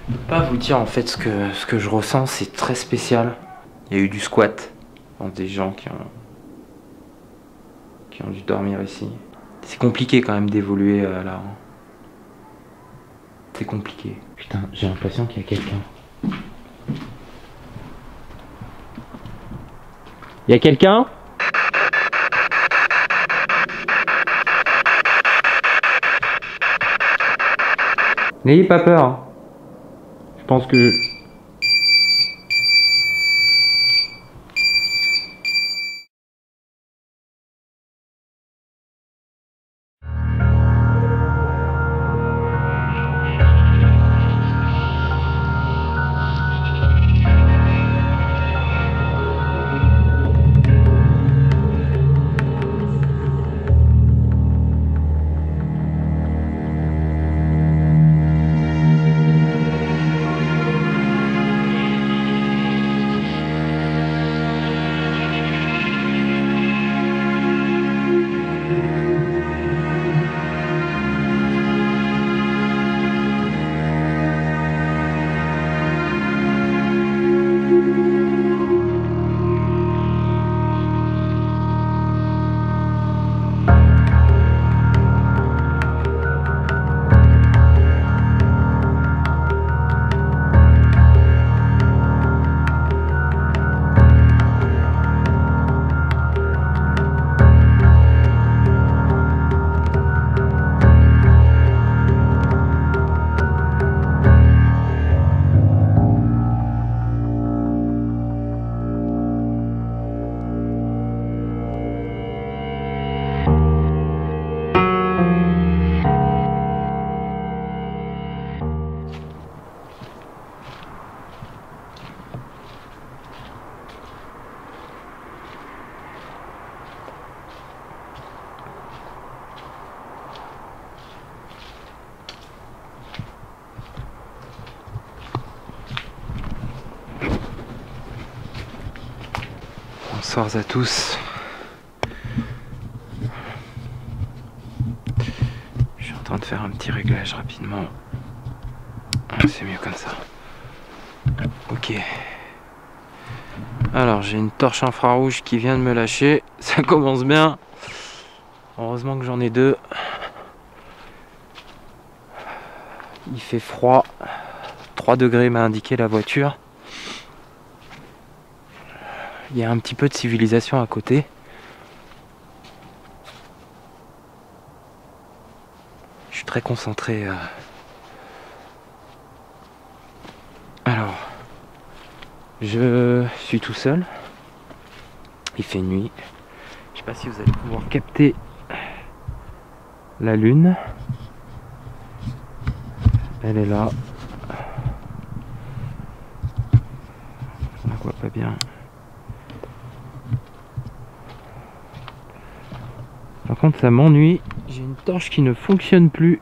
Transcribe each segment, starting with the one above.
Je peux pas vous dire en fait ce que je ressens, c'est très spécial. Il y a eu du squat, des gens qui ont dû dormir ici. C'est compliqué quand même d'évoluer là. C'est compliqué. Putain, j'ai l'impression qu'il y a quelqu'un. Il y a quelqu'un ? N'ayez pas peur. Hein. Je pense que... Bonsoir à tous. Je suis en train de faire un petit réglage rapidement. C'est mieux comme ça. Ok. Alors j'ai une torche infrarouge qui vient de me lâcher. Ça commence bien. Heureusement que j'en ai deux. Il fait froid. 3 degrés m'a indiqué la voiture. Il y a un petit peu de civilisation à côté. Je suis très concentré. Alors, je suis tout seul. Il fait nuit. Je sais pas si vous allez pouvoir capter la lune. Elle est là. On la voit pas bien. Par contre ça m'ennuie, j'ai une torche qui ne fonctionne plus.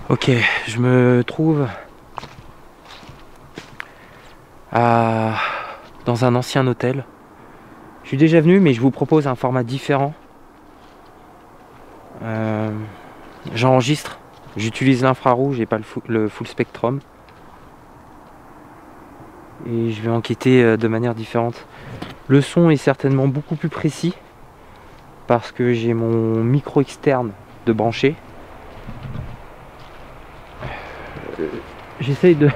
Ok, je me trouve dans un ancien hôtel. Je suis déjà venu mais je vous propose un format différent. J'enregistre, j'utilise l'infrarouge et pas le full spectrum. Et je vais enquêter de manière différente. Le son est certainement beaucoup plus précis parce que j'ai mon micro externe de brancher. J'essaye de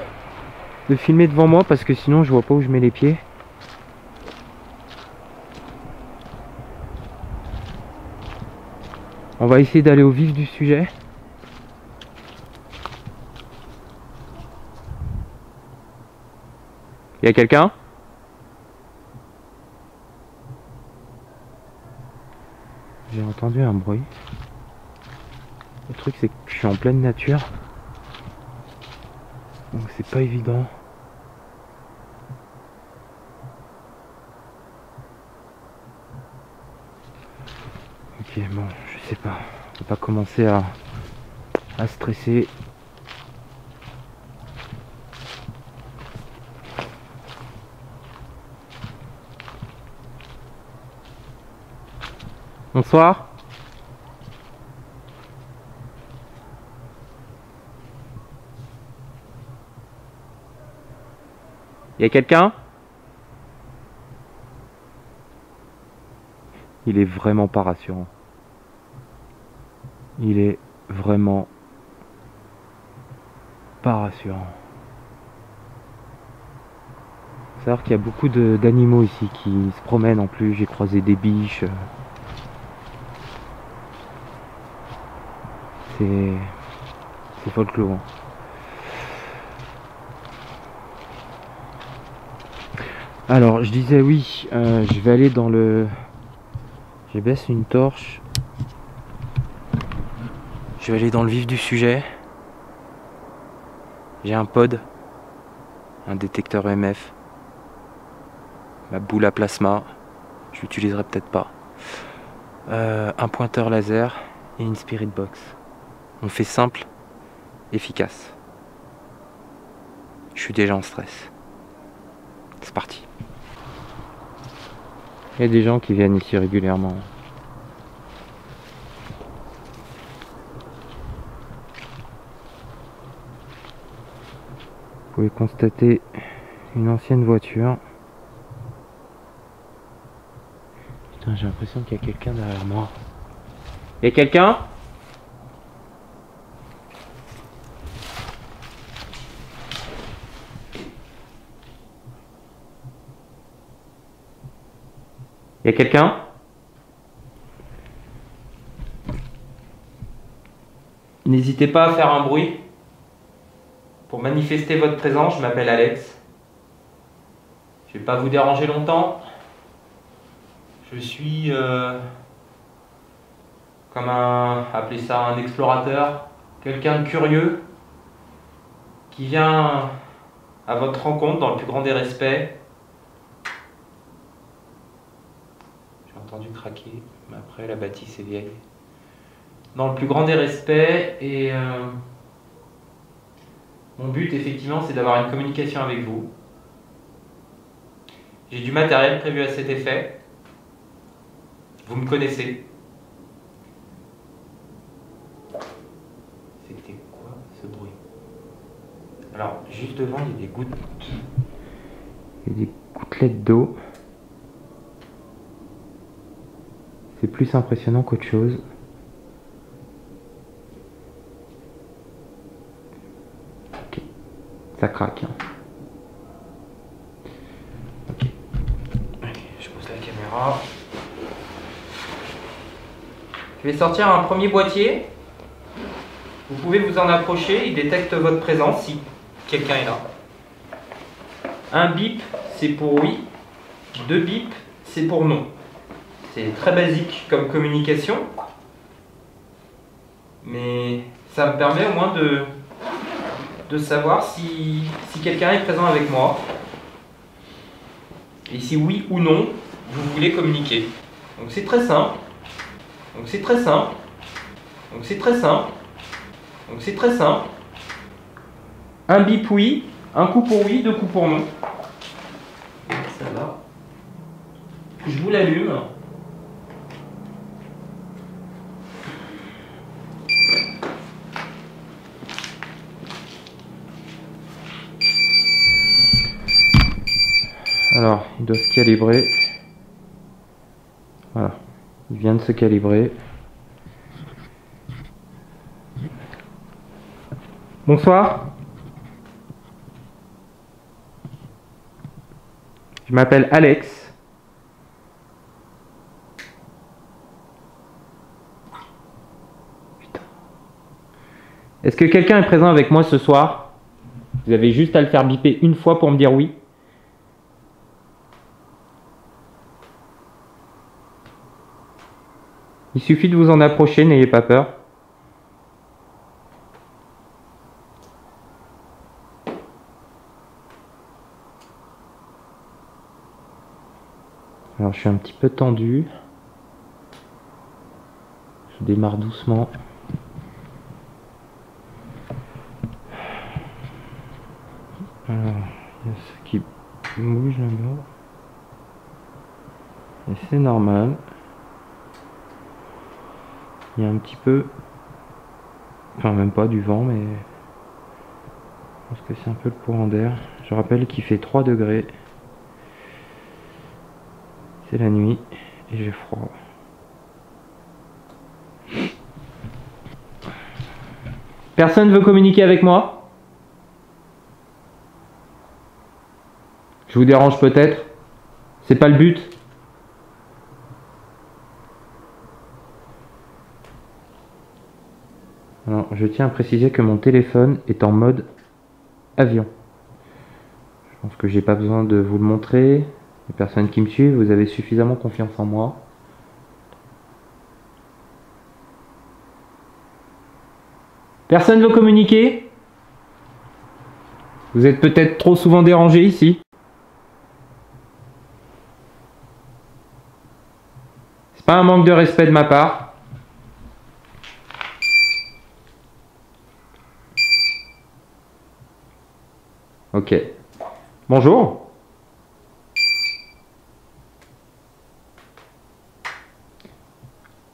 filmer devant moi parce que sinon je vois pas où je mets les pieds. On va essayer d'aller au vif du sujet. Il y a quelqu'un ? J'ai entendu un bruit. Le truc c'est que je suis en pleine nature. Donc c'est pas évident. Ok, bon, je sais pas. On va pas commencer à stresser. Bonsoir. Y a quelqu'un? Il est vraiment pas rassurant. Il est vraiment pas rassurant. Faut savoir qu'il y a beaucoup d'animaux ici qui se promènent en plus. J'ai croisé des biches. C'est folklore. Alors, je disais oui, je vais aller dans le... Je baisse une torche. Je vais aller dans le vif du sujet. J'ai un pod, un détecteur EMF, ma boule à plasma, je l'utiliserai peut-être pas, un pointeur laser et une spirit box. On fait simple, efficace. Je suis déjà en stress. C'est parti. Il y a des gens qui viennent ici régulièrement. Vous pouvez constater une ancienne voiture. Putain, j'ai l'impression qu'il y a quelqu'un derrière moi. Il y a quelqu'un? Il y a quelqu'un? N'hésitez pas à faire un bruit pour manifester votre présence. Je m'appelle Alex. Je vais pas vous déranger longtemps. Je suis appelez ça un explorateur, quelqu'un de curieux qui vient à votre rencontre dans le plus grand des respects. J'ai entendu craquer, mais après la bâtisse est vieille. Dans le plus grand des respects, et mon but effectivement c'est d'avoir une communication avec vous. J'ai du matériel prévu à cet effet. Vous me connaissez. C'était quoi ce bruit? Alors, juste devant, il y a des gouttes. Il y a des gouttelettes d'eau. C'est plus impressionnant qu'autre chose. Ok. Ça craque. Hein. Ok. Allez, je pose la caméra. Je vais sortir un premier boîtier. Vous pouvez vous en approcher, il détecte votre présence si quelqu'un est là. Un bip, c'est pour oui. Deux bips, c'est pour non. C'est très basique comme communication. Mais ça me permet au moins de savoir si quelqu'un est présent avec moi. Et si oui ou non, vous voulez communiquer. Donc c'est très simple. Donc c'est très simple. Donc c'est très simple. Donc c'est très simple. Un bip oui, un coup pour oui, deux coups pour non. Ça va. Je vous l'allume. Alors, il doit se calibrer. Voilà. Il vient de se calibrer. Bonsoir. Je m'appelle Alex. Putain. Est-ce que quelqu'un est présent avec moi ce soir? Vous avez juste à le faire biper une fois pour me dire oui. Il suffit de vous en approcher, n'ayez pas peur. Alors je suis un petit peu tendu. Je démarre doucement. Alors, il y a ce qui bouge là-bas. Et c'est normal. Il y a un petit peu, enfin même pas du vent, mais je pense que c'est un peu le courant d'air. Je rappelle qu'il fait 3 degrés. C'est la nuit et j'ai froid. Personne veut communiquer avec moi? Je vous dérange peut-être? C'est pas le but? Alors, je tiens à préciser que mon téléphone est en mode avion. Je pense que j'ai pas besoin de vous le montrer. Les personnes qui me suivent, vous avez suffisamment confiance en moi. Personne veut communiquer? Vous êtes peut-être trop souvent dérangé ici. C'est pas un manque de respect de ma part. Ok. Bonjour.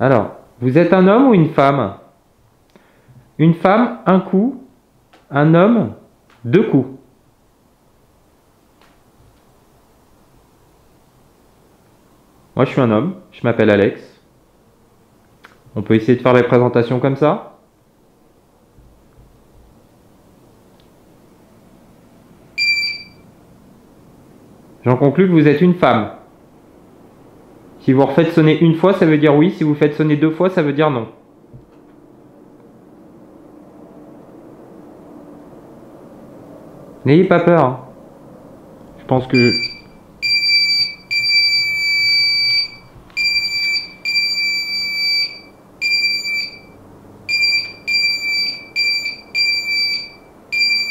Alors, vous êtes un homme ou une femme? Une femme, un coup. Un homme, 2 coups. Moi, je suis un homme. Je m'appelle Alex. On peut essayer de faire les présentations comme ça? J'en conclus que vous êtes une femme. Si vous refaites sonner une fois, ça veut dire oui. Si vous faites sonner 2 fois, ça veut dire non. N'ayez pas peur. Hein. Je pense que...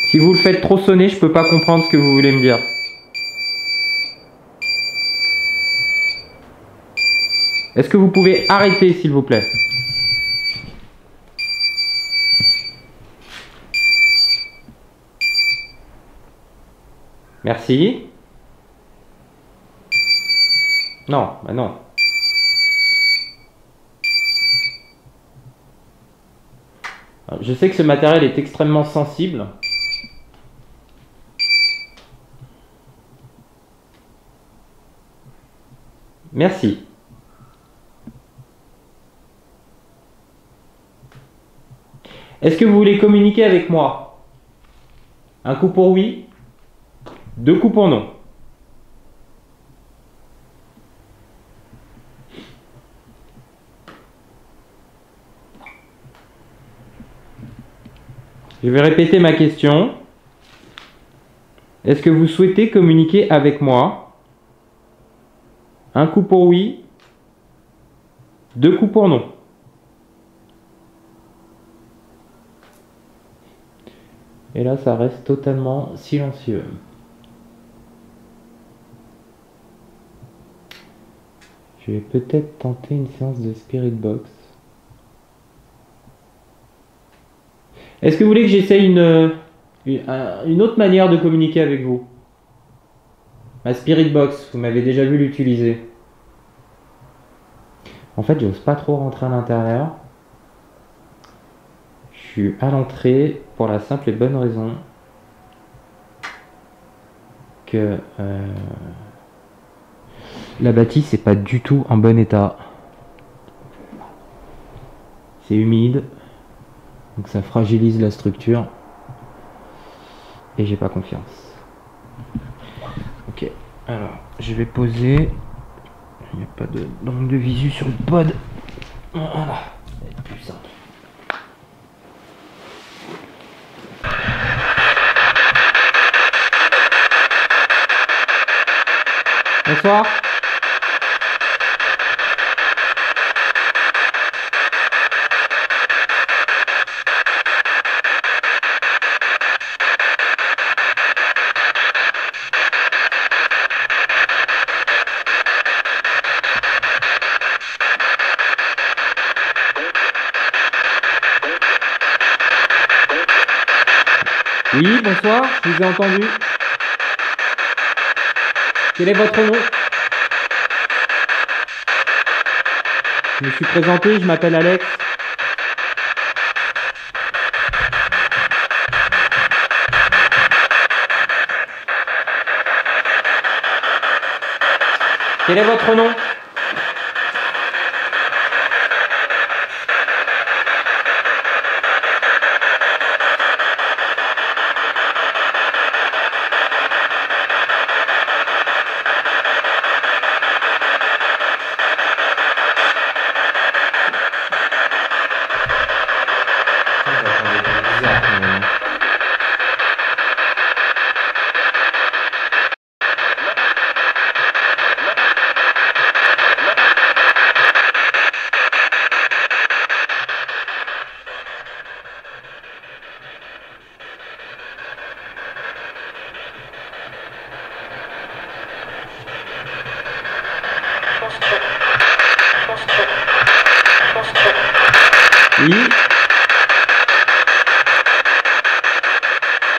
Si vous le faites trop sonner, je peux pas comprendre ce que vous voulez me dire. Est-ce que vous pouvez arrêter, s'il vous plaît? Merci. Non, bah non. Je sais que ce matériel est extrêmement sensible. Merci. Est-ce que vous voulez communiquer avec moi? Un coup pour oui, 2 coups pour non. Je vais répéter ma question. Est-ce que vous souhaitez communiquer avec moi? Un coup pour oui, 2 coups pour non. Et là, ça reste totalement silencieux. Je vais peut-être tenter une séance de Spirit Box. Est-ce que vous voulez que j'essaye une autre manière de communiquer avec vous? Ma Spirit Box, vous m'avez déjà vu l'utiliser. En fait, j'ose pas trop rentrer à l'intérieur. Je suis à l'entrée pour la simple et bonne raison que la bâtisse n'est pas du tout en bon état. C'est humide, donc ça fragilise la structure et j'ai pas confiance. Ok, alors je vais poser. Il n'y a pas d'angle de visu sur le pod. Voilà, ça va être plus simple. Bonsoir. Oui, bonsoir, je vous ai entendu. Quel est votre nom? Je me suis présenté, je m'appelle Alex. Quel est votre nom? Oui.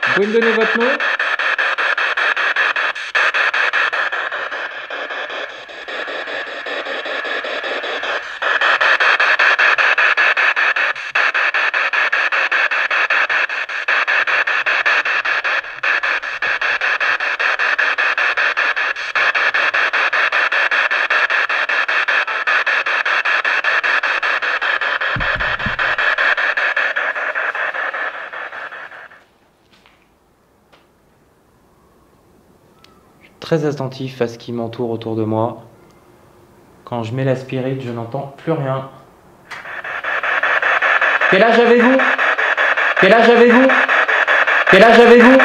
Vous pouvez me donner votre nom? Très attentif à ce qui m'entoure autour de moi. Quand je mets la spirit, je n'entends plus rien. Quel âge avez-vous? Quel âge avez-vous? Quel âge avez-vous?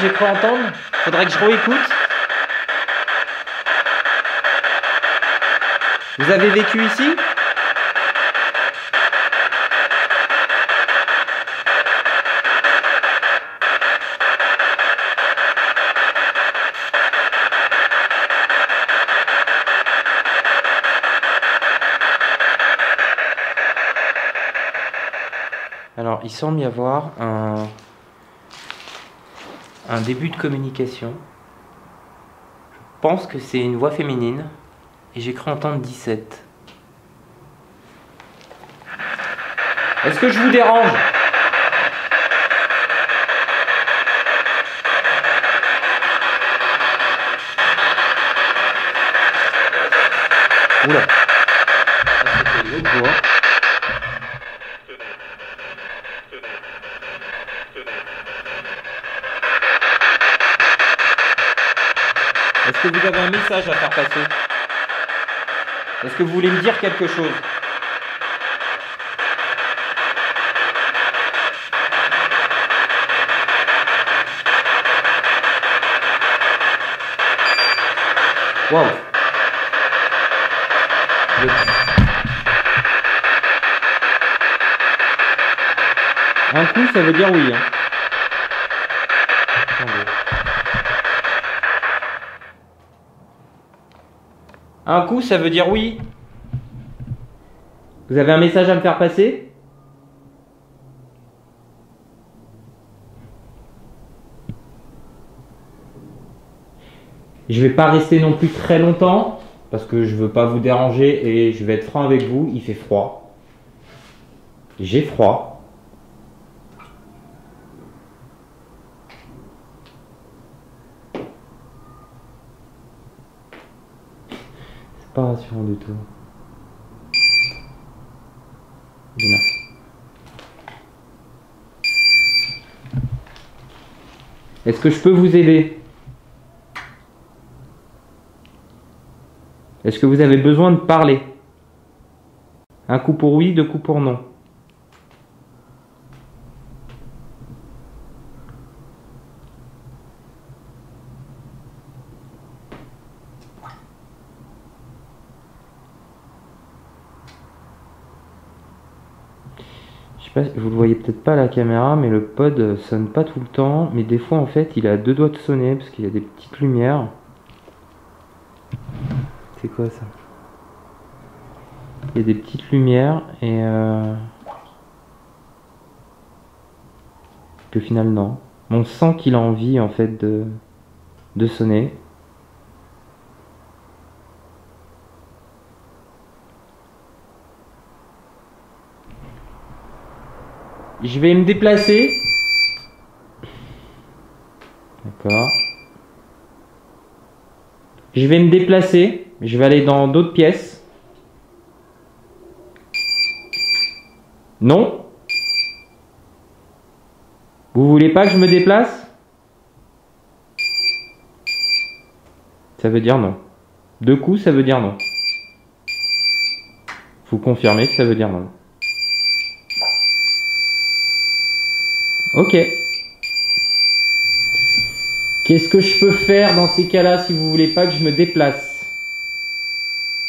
J'ai cru entendre. Faudrait que je réécoute. Vous avez vécu ici? Alors, il semble y avoir un début de communication. Je pense que c'est une voix féminine et j'ai cru entendre 17. Est-ce que je vous dérange? Oula. C'était une autre voix. Est-ce que vous avez un message à faire passer? Est-ce que vous voulez me dire quelque chose? Wow. Un coup, ça veut dire oui. Hein. Un coup, ça veut dire oui. Vous avez un message à me faire passer? Je vais pas rester non plus très longtemps parce que je veux pas vous déranger et je vais être franc avec vous, il fait froid. J'ai froid. C'est pas rassurant du tout. Bien. Est-ce que je peux vous aider? Est-ce que vous avez besoin de parler? Un coup pour oui, deux coups pour non. Je sais pas, vous le voyez peut-être pas à la caméra, mais le pod sonne pas tout le temps. Mais des fois, en fait, il a 2 doigts de sonner parce qu'il y a des petites lumières. C'est quoi ça? Il y a des petites lumières et Puis au final, non. On sent qu'il a envie, en fait, de sonner. Je vais me déplacer. D'accord. Je vais me déplacer. Je vais aller dans d'autres pièces. Non? Vous voulez pas que je me déplace? Ça veut dire non. Deux coups, ça veut dire non. Vous confirmez que ça veut dire non. Ok. Qu'est-ce que je peux faire dans ces cas-là si vous voulez pas que je me déplace?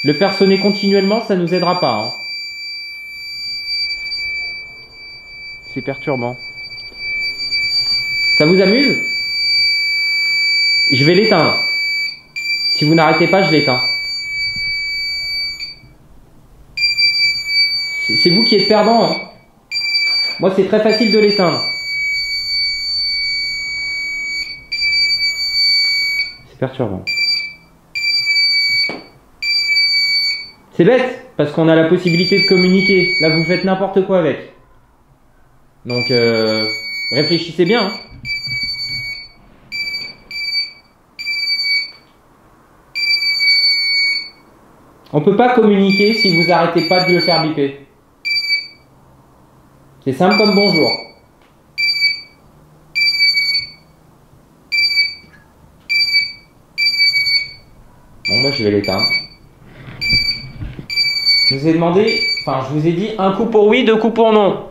Le faire sonner continuellement, ça nous aidera pas. Hein. C'est perturbant. Ça vous amuse? Je vais l'éteindre. Si vous n'arrêtez pas, je l'éteins. C'est vous qui êtes perdant. Hein. Moi, c'est très facile de l'éteindre. C'est perturbant. C'est bête, parce qu'on a la possibilité de communiquer. Là, vous faites n'importe quoi avec. Donc, réfléchissez bien. Hein. On peut pas communiquer si vous arrêtez pas de le faire biper. C'est simple comme bonjour. Bon, moi je vais l'éteindre. Je vous ai demandé, enfin je vous ai dit un coup pour oui, deux coups pour non.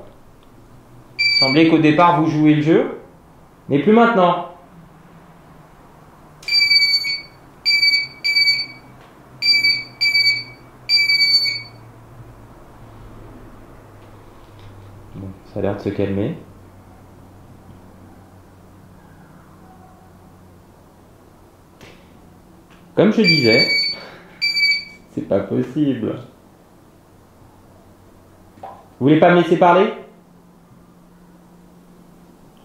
Il semblait qu'au départ vous jouez le jeu, mais plus maintenant. Bon, ça a l'air de se calmer. Comme je disais, c'est pas possible. Vous voulez pas me laisser parler?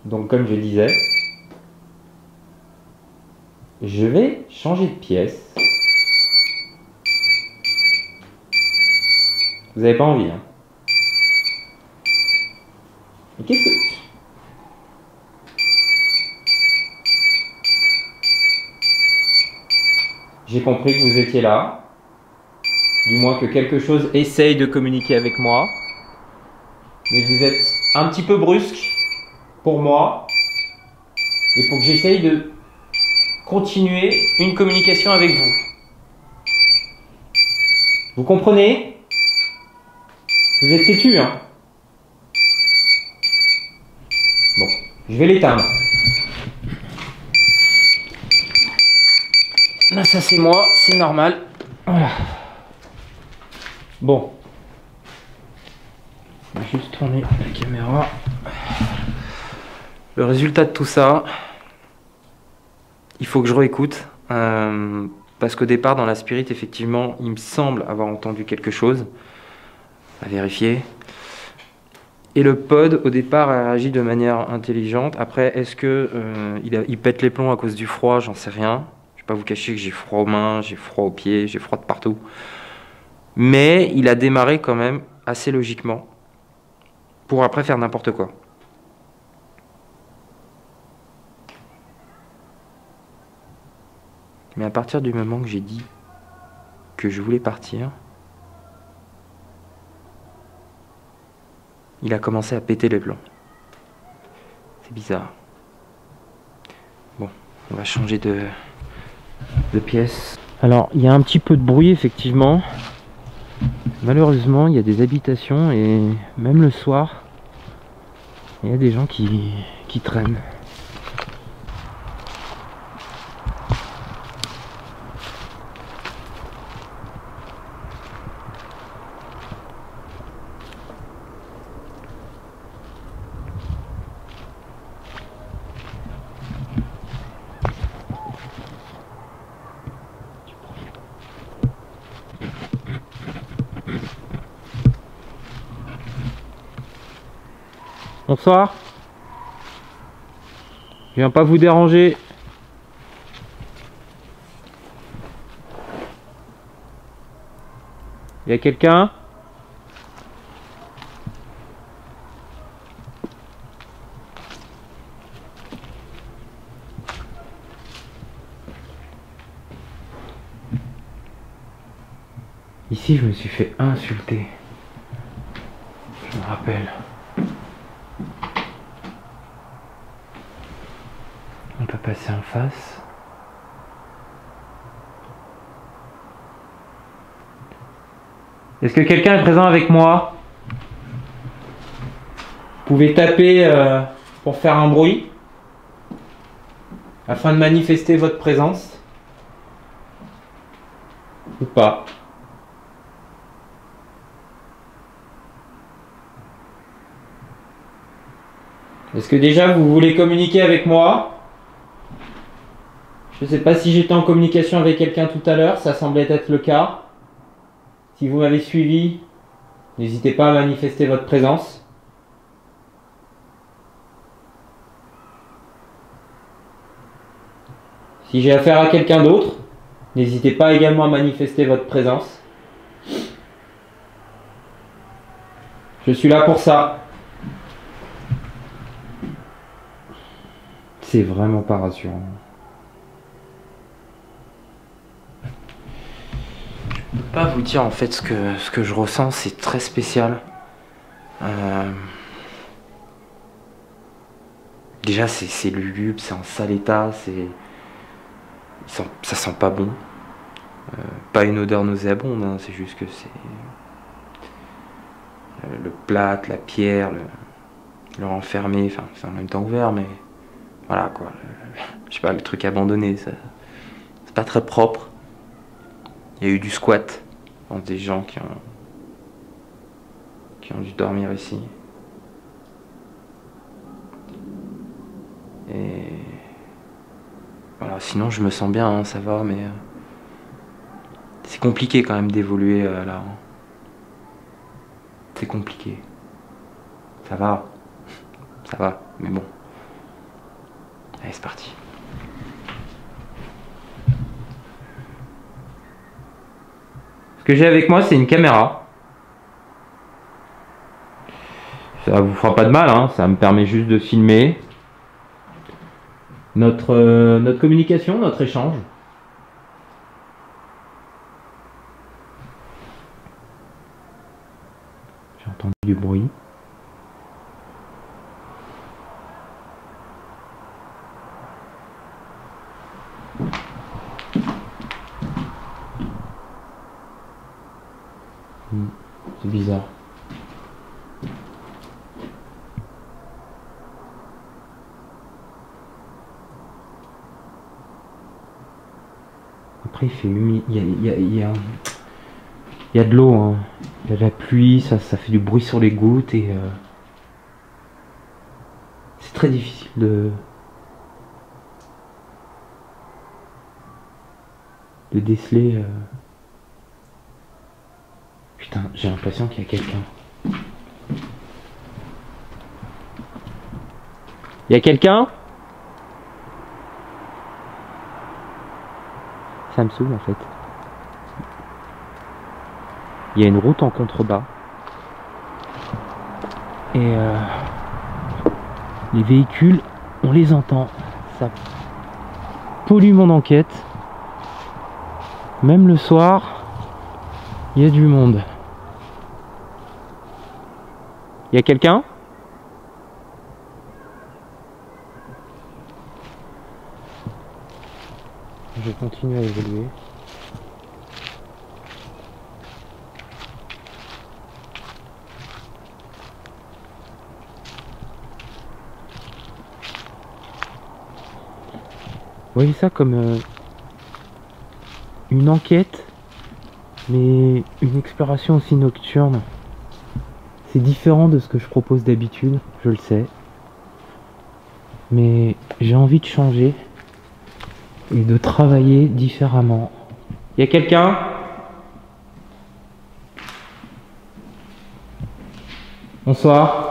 Donc comme je disais, je vais changer de pièce. Vous avez pas envie, hein? Mais qu'est-ce que... J'ai compris que vous étiez là. Du moins que quelque chose essaye de communiquer avec moi. Mais vous êtes un petit peu brusque pour moi. Et pour que j'essaye de continuer une communication avec vous. Vous comprenez? Vous êtes têtu, hein? Bon, je vais l'éteindre. Là, ça c'est moi, c'est normal. Voilà. Bon. Je vais juste tourner la caméra. Le résultat de tout ça, il faut que je réécoute. Parce qu'au départ, dans la spirit, effectivement, il me semble avoir entendu quelque chose. À vérifier. Et le pod, au départ, a réagi de manière intelligente. Après, est-ce que il pète les plombs à cause du froid? J'en sais rien. Je ne vais pas vous cacher que j'ai froid aux mains, j'ai froid aux pieds, j'ai froid de partout. Mais il a démarré quand même assez logiquement pour après faire n'importe quoi. Mais à partir du moment que j'ai dit que je voulais partir, il a commencé à péter les plombs. C'est bizarre. Bon, on va changer de pièce. Alors, il y a un petit peu de bruit, effectivement. Malheureusement, il y a des habitations et même le soir, il y a des gens qui traînent. Bonsoir. Je viens pas vous déranger. Il y a quelqu'un? Ici, je me suis fait insulter. Je me rappelle. On peut passer en face. Est-ce que quelqu'un est présent avec moi? Vous pouvez taper pour faire un bruit afin de manifester votre présence ou pas. Est-ce que déjà vous voulez communiquer avec moi? Je ne sais pas si j'étais en communication avec quelqu'un tout à l'heure, ça semblait être le cas. Si vous m'avez suivi, n'hésitez pas à manifester votre présence. Si j'ai affaire à quelqu'un d'autre, n'hésitez pas également à manifester votre présence. Je suis là pour ça. C'est vraiment pas rassurant. Je peux pas vous dire en fait ce que je ressens, c'est très spécial. Déjà c'est lugubre, c'est en sale état, ça sent pas bon. Pas une odeur nauséabonde, hein, c'est juste que c'est le plâtre, la pierre, le renfermé, enfin c'est en même temps ouvert, mais voilà quoi. Je sais pas, le truc abandonné, c'est pas très propre. Il y a eu du squat, je pense, des gens qui ont dû dormir ici. Et voilà, sinon je me sens bien, hein, ça va, mais c'est compliqué quand même d'évoluer là. C'est compliqué. Ça va, mais bon. Allez, c'est parti. Ce que j'ai avec moi, c'est une caméra. Ça vous fera pas de mal, hein, ça me permet juste de filmer notre communication, notre échange. J'ai entendu du bruit. C'est bizarre. Après il fait humide, il y a de l'eau, hein. Il y a de la pluie, ça fait du bruit sur les gouttes et c'est très difficile de déceler. Putain, j'ai l'impression qu'il y a quelqu'un. Il y a quelqu'un? Ça me saoule en fait. Il y a une route en contrebas. Et les véhicules, on les entend. Ça pollue mon enquête. Même le soir, il y a du monde. Il y a quelqu'un? Je continue à évoluer. Vous voyez ça comme une enquête, mais une exploration aussi nocturne. C'est différent de ce que je propose d'habitude, je le sais. Mais j'ai envie de changer et de travailler différemment. Il y a quelqu'un? Bonsoir.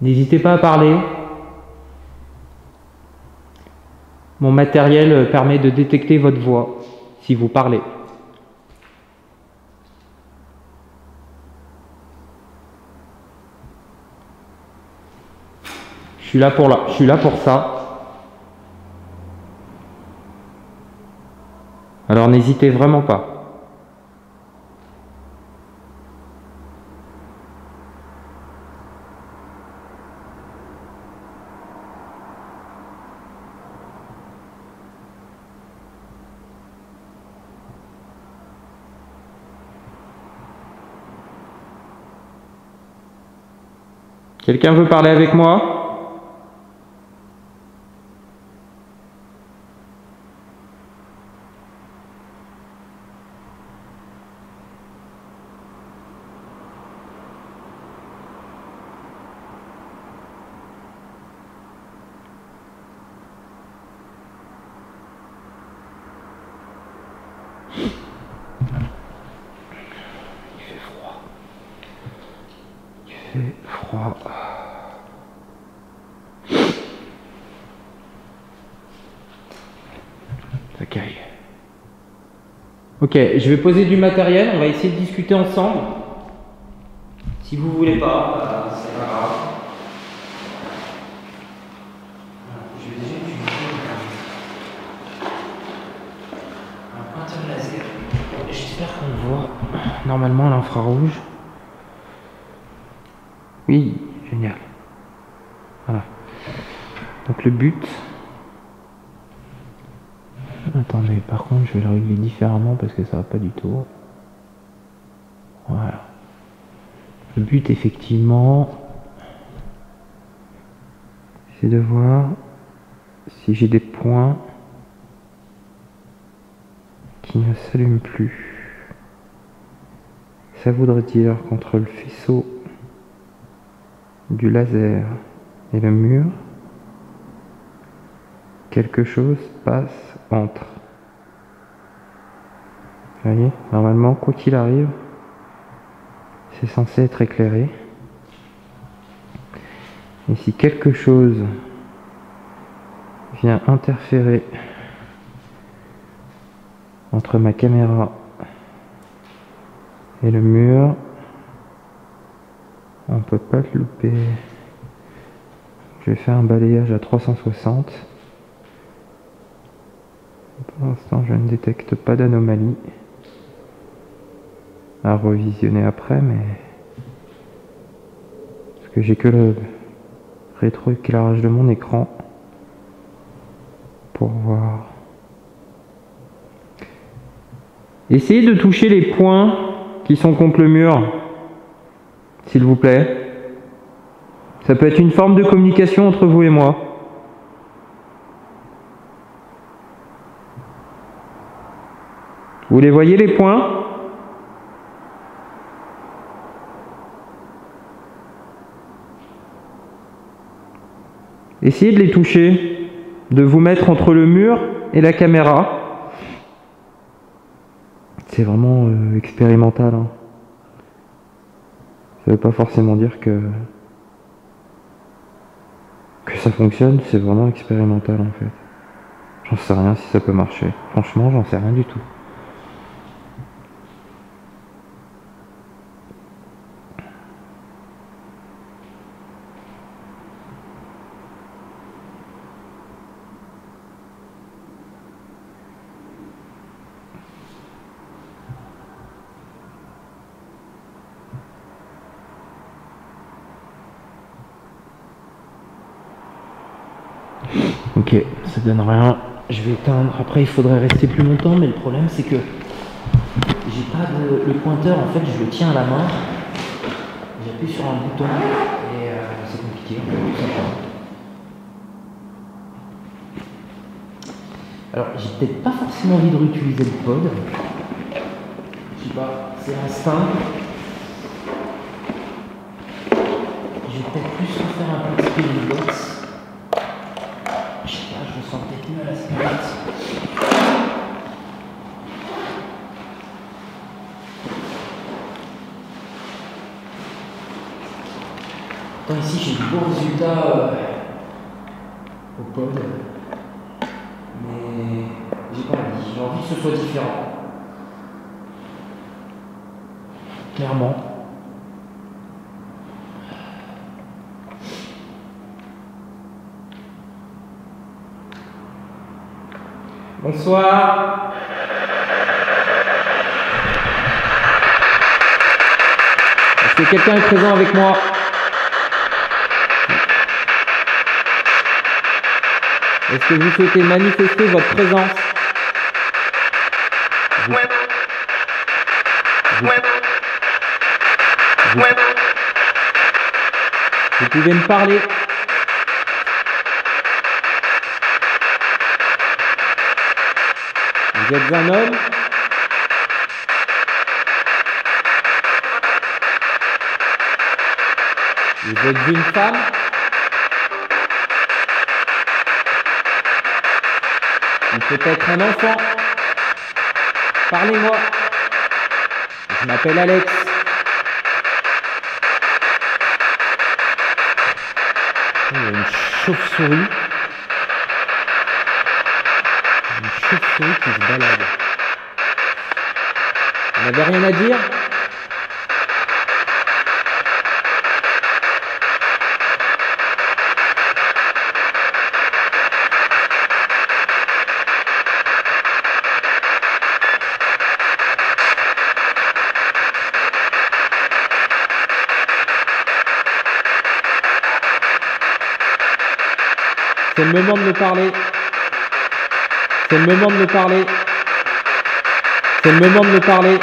N'hésitez pas à parler. Mon matériel permet de détecter votre voix si vous parlez. Je suis là pour ça. Alors n'hésitez vraiment pas. Quelqu'un veut parler avec moi? Froid. Ok. Ok, je vais poser du matériel, on va essayer de discuter ensemble. Si vous voulez pas, c'est pas grave. Je vais déjà utiliser un pointeur laser. J'espère qu'on voit normalement l'infrarouge. Oui, génial. Voilà. Donc le but... Attendez, par contre, je vais le régler différemment parce que ça va pas du tout. Voilà. Le but, effectivement, c'est de voir si j'ai des points qui ne s'allument plus. Ça voudrait dire qu'entre le faisceau du laser et le mur, quelque chose passe entre. Vous voyez, normalement, quoi qu'il arrive, c'est censé être éclairé. Et si quelque chose vient interférer entre ma caméra et le mur, on peut pas le louper. Je vais faire un balayage à 360. Pour l'instant, je ne détecte pas d'anomalie. À revisionner après, mais parce que j'ai que le rétroéclairage de mon écran pour voir. Essayez de toucher les points qui sont contre le mur, s'il vous plaît. Ça peut être une forme de communication entre vous et moi. Vous les voyez, les points ? Essayez de les toucher, de vous mettre entre le mur et la caméra. C'est vraiment expérimental. Hein. Ça ne veut pas forcément dire que ça fonctionne, c'est vraiment expérimental en fait. J'en sais rien si ça peut marcher. Franchement, j'en sais rien du tout. Ok, ça donne rien. Je vais éteindre. Après, il faudrait rester plus longtemps, mais le problème, c'est que j'ai pas le pointeur. En fait, je le tiens à la main. J'appuie sur un bouton et c'est compliqué, tout simplement. Alors, j'ai peut-être pas forcément envie de réutiliser le pod. Je sais pas, c'est l'instinct. Je vais peut-être plus faire un peu de spinning box. Je sais pas, je me sens peut-être mieux à la cigarette. Pourtant ici j'ai de beaux résultats au pod. Mais j'ai pas envie. J'ai envie que ce soit différent. Clairement. Bonsoir. Est-ce que quelqu'un est présent avec moi? Est-ce que vous souhaitez manifester votre présence? Vous pouvez me parler. Vous êtes un homme? Vous êtes une femme? Ou peut-être un enfant? Parlez-moi. Je m'appelle Alex. Il y a une chauve-souris. Une chauve-souris qui se balade. Vous n'avez rien à dire? C'est le moment de me parler. C'est le moment de me parler. C'est le moment de me parler.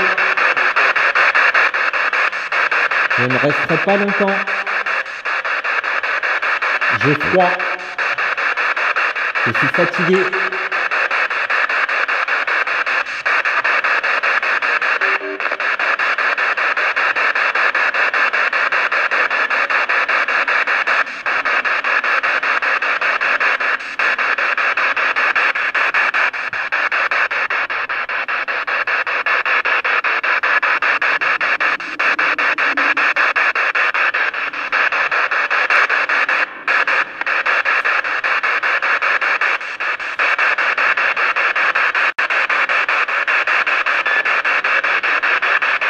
Je ne resterai pas longtemps. J'ai froid. Je suis fatigué.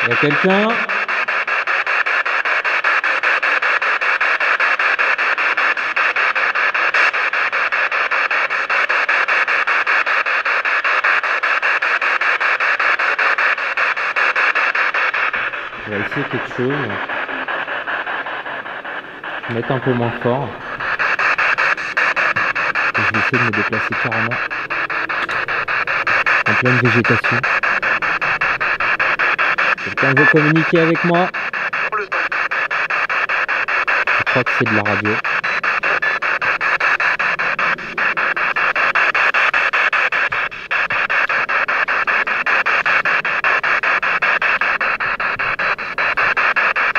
Il y a quelqu'un? On va essayer quelque chose. Je vais mettre un peu moins fort. Et je vais essayer de me déplacer carrément en pleine végétation. Quelqu'un veut communiquer avec moi? Je crois que c'est de la radio.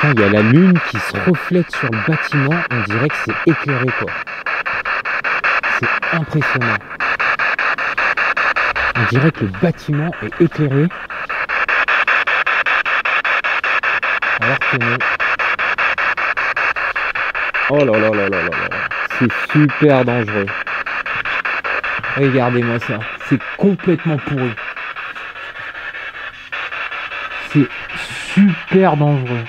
Il y a la lune qui se reflète sur le bâtiment, on dirait que c'est éclairé quoi. C'est impressionnant. On dirait que le bâtiment est éclairé. Alors que non. Oh là là là là là là. C'est super dangereux. Regardez-moi ça. C'est complètement pourri. C'est super dangereux.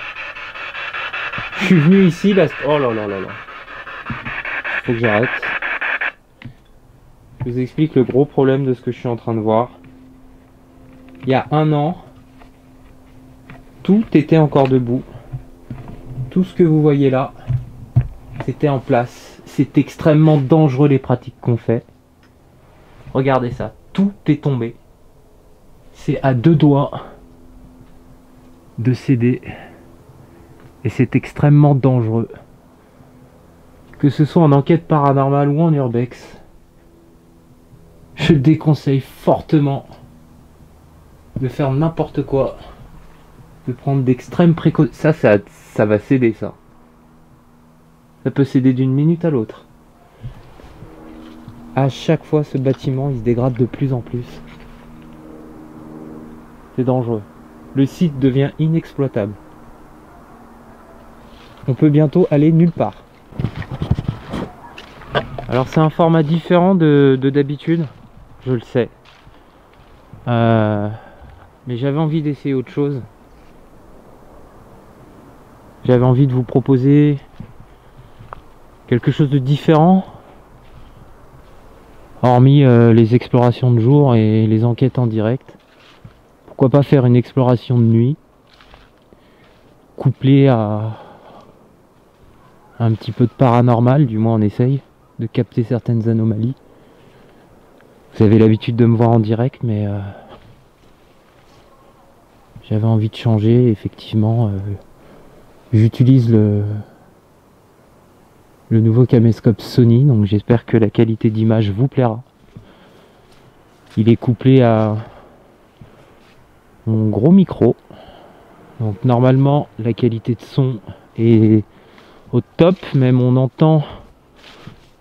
Je suis venu ici parce que... Oh là là là là. Faut que j'arrête. Je vous explique le gros problème de ce que je suis en train de voir. Il y a 1 an, tout était encore debout. Tout ce que vous voyez là, c'était en place. C'est extrêmement dangereux les pratiques qu'on fait. Regardez ça. Tout est tombé. C'est à 2 doigts de céder. Et c'est extrêmement dangereux. Que ce soit en enquête paranormale ou en urbex. Je déconseille fortement de faire n'importe quoi. De prendre d'extrêmes précautions. Ça va céder ça. Ça peut céder d'une minute à l'autre. À chaque fois ce bâtiment il se dégrade de plus en plus. C'est dangereux. Le site devient inexploitable. on peut bientôt aller nulle part. Alors c'est un format différent de d'habitude, je le sais. Mais j'avais envie d'essayer autre chose. J'avais envie de vous proposer quelque chose de différent. Hormis les explorations de jour et les enquêtes en direct. Pourquoi pas faire une exploration de nuit, couplée à un petit peu de paranormal, du moins on essaye de capter certaines anomalies. Vous avez l'habitude de me voir en direct, mais j'avais envie de changer, effectivement. J'utilise le nouveau caméscope Sony, donc j'espère que la qualité d'image vous plaira. Il est couplé à mon gros micro, donc normalement la qualité de son est au top, même on entend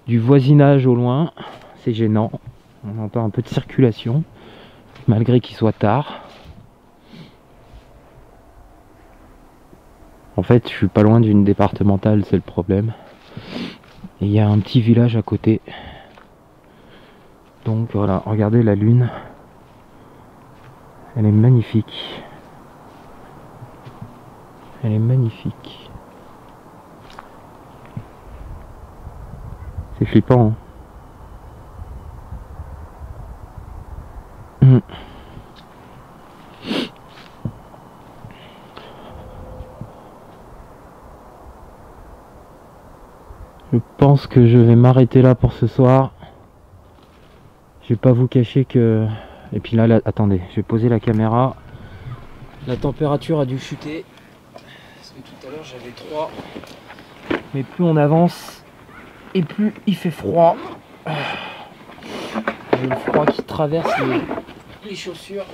du voisinage au loin, c'est gênant, on entend un peu de circulation malgré qu'il soit tard. En fait je suis pas loin d'une départementale, c'est le problème, et il y a un petit village à côté, donc voilà, regardez la lune, elle est magnifique. Elle est magnifique. C'est flippant, hein. Je pense que je vais m'arrêter là pour ce soir. Je vais pas vous cacher que... Et puis là, attendez, je vais poser la caméra. La température a dû chuter. Parce que tout à l'heure j'avais 3. Mais plus on avance et plus il fait froid. J'ai le froid qui traverse les chaussures.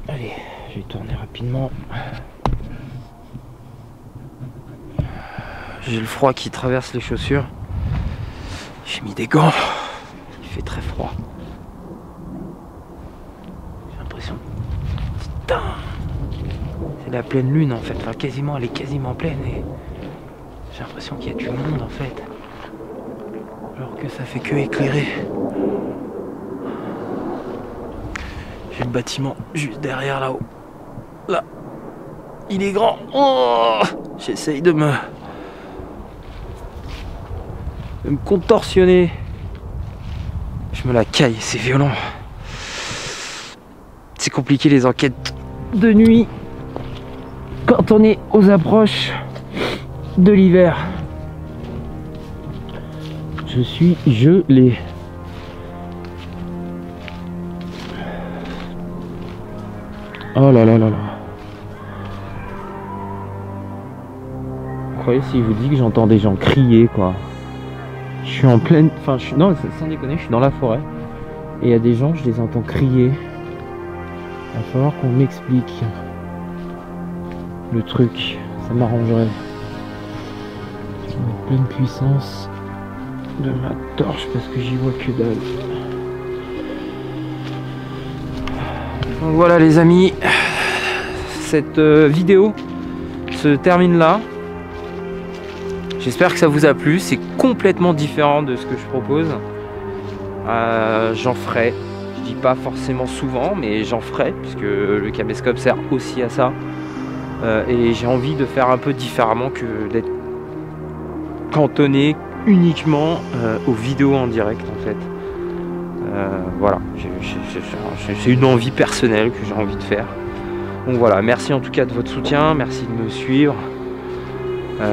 Allez, je vais tourner rapidement. J'ai le froid qui traverse les chaussures. J'ai mis des gants. Il fait très froid. J'ai l'impression... Putain, c'est la pleine lune en fait. Enfin quasiment, elle est quasiment pleine et... J'ai l'impression qu'il y a du monde en fait. Alors que ça fait que éclairer. J'ai le bâtiment juste derrière là-haut. Là. Il est grand. Oh, j'essaye de me contorsionner. Je me la caille, c'est violent. C'est compliqué les enquêtes de nuit quand on est aux approches de l'hiver. Je suis gelé. Oh là là là là. Vous croyez si je vous dis que j'entends des gens crier quoi? Je suis en pleine... Enfin, non, sans déconner, je suis dans la forêt. Et il y a des gens, je les entends crier. Il va falloir qu'on m'explique le truc. Ça m'arrangerait. Je vais mettre pleine puissance de ma torche parce que j'y vois que dalle. Donc voilà les amis. Cette vidéo se termine là. J'espère que ça vous a plu, c'est complètement différent de ce que je propose. J'en ferai, je dis pas forcément souvent, mais j'en ferai, puisque le caméscope sert aussi à ça. Et j'ai envie de faire un peu différemment que d'être cantonné uniquement aux vidéos en direct en fait. Voilà, c'est une envie personnelle que j'ai envie de faire. Donc voilà, merci en tout cas de votre soutien, merci de me suivre.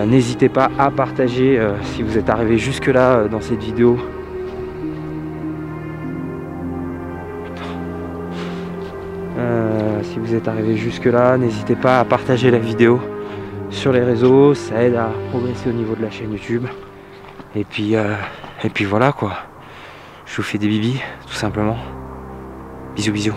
N'hésitez pas à partager si vous êtes arrivé jusque là dans cette vidéo. Si vous êtes arrivé jusque là, n'hésitez pas à partager la vidéo sur les réseaux, ça aide à progresser au niveau de la chaîne YouTube. Et puis voilà quoi. Je vous fais des bibis tout simplement. Bisous bisous.